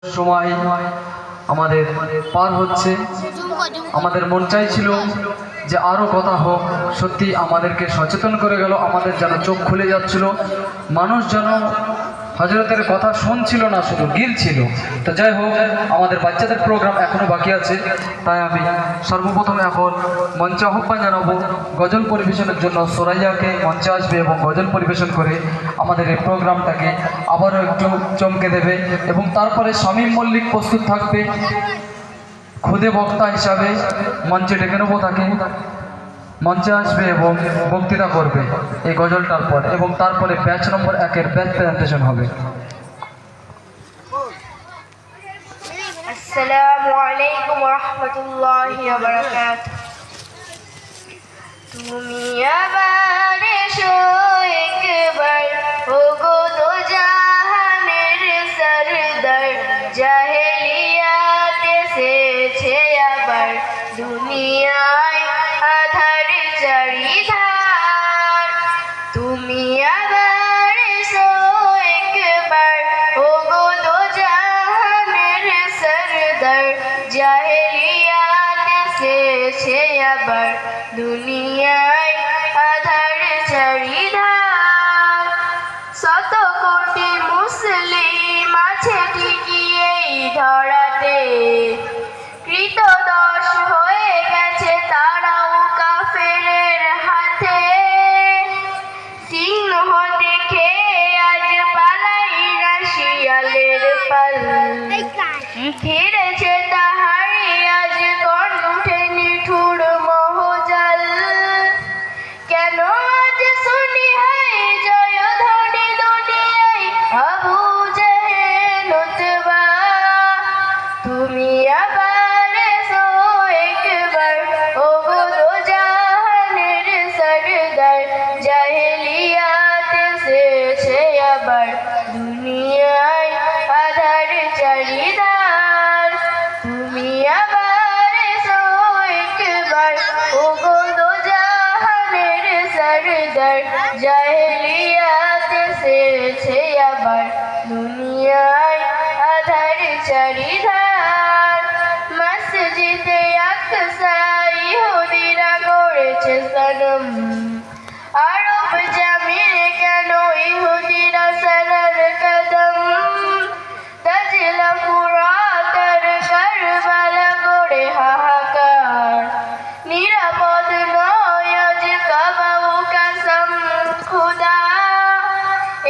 সময় আমাদের পার হচ্ছে। আমাদের মন চাইছিল যে আরও কথা হোক, সত্যি আমাদেরকে সচেতন করে গেল, আমাদের যেন চোখ খুলে যাচ্ছিল, মানুষ যেন হজরতের কথা শুনছিল না, শুধু গিলছিল। তো যাই হোক, আমাদের বাচ্চাদের প্রোগ্রাম এখনও বাকি আছে, তাই আমি সর্বপ্রথম এখন মঞ্চে আহ্বান জানাবো গজল পরিবেশনের জন্য। সোরাইয়াকে মঞ্চে আসবে এবং গজল পরিবেশন করে আমাদের এই প্রোগ্রামটাকে আবারও একটু চমকে দেবে। এবং তারপরে শামীম মল্লিক প্রস্তুত থাকবে খুদে বক্তা হিসাবে, মঞ্চে ডেকে নেবো তাকে, মঞ্চে আসবে এবং বক্তৃতা করবে এই গজলটার পর। এবং তারপরে ব্যাচ নম্বর 1-এর ব্যাচ প্রেজেন্টেশন হবে। আসসালামু আলাইকুম ওয়া রাহমাতুল্লাহি ওয়া বারাকাতুহু। তুমি আবার এসো একবার, ওগো দো জাহানের সরদার, জাহেলিয়াত এসেছে আবার দুনিয়ায় আধার চারিধার। তুমি আবার এসো একবার, ওগো দো জাহানের সরদার, জাহেলিয়াত এসেছে আবার দুনিয়ায় আধার চারিধার। শত কোটি মুসলিম আছে ঠিকই এই ধরাতে, কৃতদোষ হয়ে গেছে তারাও কাফেরের হাতে। সিংহ দেখে আজ পালাই না শিয়ালের পাল, ঘিরেছে তাহারি আজ কণ্ঠে নিঠুর মোহজাল। কেন আজ শুনি হায় জয়ধ্বনি দুনিয়ায় আবু জেহেল উতবা। তুমি আবার এসো একবার, ওগো দো জাহানের সরদার, জাহেলিয়াত এসেছে আবার দুনিয়ায় আধার চারিধার। তুমি আবার এসো একবার, ওগো দো জাহানের সরদার, জাহেলিয়াত এসেছে আবার দুনিয়ায় আধার চারিধার। মসজিদে আকসা ইহুদিরা গড়েছে সনম, আরব জামিনে কেন ইহুদিরা সরল কদম। দাজলা ফুরাত আর কারবালা গড়ে হাহাকার, নিরাপদ নয় আজ কাবা ও কসম খুদা।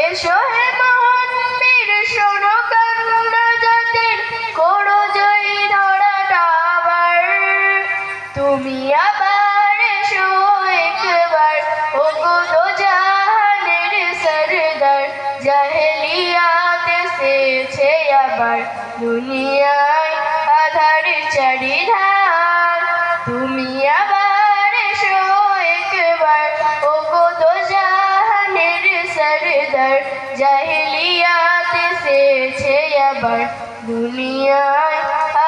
এসো হে মহান বীর, শোনো কান্না জাতির, করো জয়ী ধরাটা আবার। তুমি আবার এসো একবার, ওগো দো জাহানের সরদার, জাহেলিয়াত এসেছে আবার দুনিয়ায় আধার চারিধার। তুমি আবার এসো একবার, ওগো দো জাহানের সরদার, জাহেলিয়াত এসেছে আবার দুনিয়ায়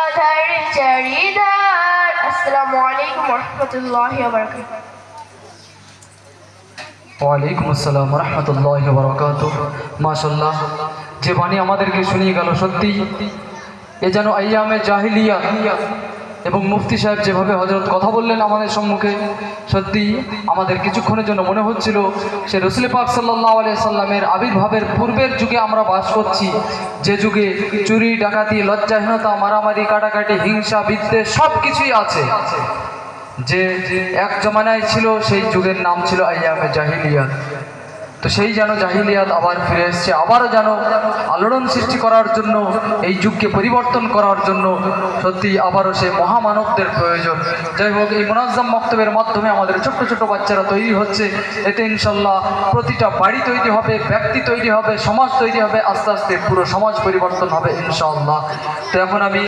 আধার চারিধার। আসসালামু আলাইকুম ওয়া রাহমাতুল্লাহি ওয়া বারাকাতুহু। ওয়ালাইকুম আসসালাম রহমতুল্লাহি ওয়া বারাকাতুহু। মাশাআল্লাহ, যে বাণী আমাদেরকে শুনিয়ে গেল, সত্যি এ যেন আইয়ামে জাহিলিয়াত। এবং মুফতি সাহেব যেভাবে হযরত কথা বললেন আমাদের সম্মুখে, সত্যি আমাদের কিছুক্ষণের জন্য মনে হচ্ছিল সে রাসূল পাক সাল্লাল্লাহু আলাইহি সাল্লামের আবির্ভাবের পূর্বের যুগে আমরা বাস করছি, যে যুগে চুরি ডাকাতি লজ্জাহীনতা মারামারি কাটাকাটি হিংসা বিদ্বেষ সব কিছুই আছে। যে এক জমানায় ছিল, সেই যুগের নাম ছিল আইয়ামে জাহিলিয়াত। তো সেই যেন জাহিলিয়াত আবার ফিরে এসছে, আবারও যেন আলোড়ন সৃষ্টি করার জন্য, এই যুগকে পরিবর্তন করার জন্য সত্যি আবারও সে মহামানবদের প্রয়োজন। যাই হোক, এই মুনাজ্জাম মক্তবের মাধ্যমে আমাদের ছোট্ট ছোট্ট বাচ্চারা তৈরি হচ্ছে, এতে ইনশাল্লাহ প্রতিটা বাড়ি তৈরি হবে, ব্যক্তি তৈরি হবে, সমাজ তৈরি হবে, আস্তে আস্তে পুরো সমাজ পরিবর্তন হবে ইনশাআল্লাহ। তো এখন আমি